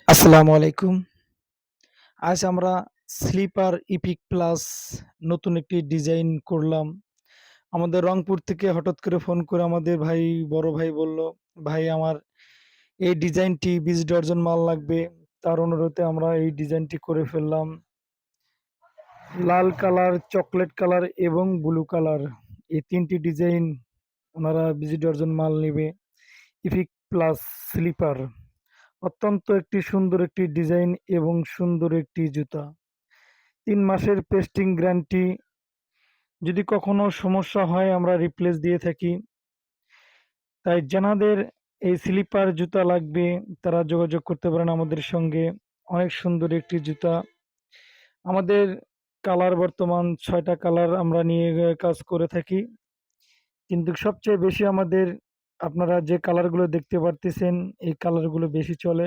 আসসালামু আলাইকুম। আজ আমরা স্লিপার ইপিক প্লাস নতুন একটি ডিজাইন করলাম। আমাদের রংপুর থেকে হঠাৎ করে ফোন করে আমাদের বড় ভাই বলল, "ভাই আমার এই ডিজাইনটি ২০ ডর্জন মাল লাগবে।" তার অনুরোধে আমরা এই ডিজাইনটি করে ফেললাম। লাল কালার, চকলেট কালার এবং ব্লু কালার এই ৩ টি ডিজাইন উনারা ২০ ডর্জন মাল নিবে। ইপিক প্লাস স্লিপার অত্যন্ত একটি সুন্দর একটি ডিজাইন এবং সুন্দর একটি জুতা। ৩ মাসের পেস্টিং গ্যারান্টি। যদি কখনো সমস্যা হয় আমরা রিপ্লেস দিয়ে থাকি। তাই যানাদের এই স্লিপার জুতা লাগবে তারা যোগাযোগ করতে পারেন আমাদের সঙ্গে। অনেক সুন্দর একটি জুতা। আমাদের কালার বর্তমান ৬ টা কালার আমরা নিয়ে কাজ করে থাকি। কিন্তু সবচেয়ে বেশি আমাদের আপনারা যে কালারগুলো দেখতে পারতেছেন এই কালারগুলো বেশি চলে।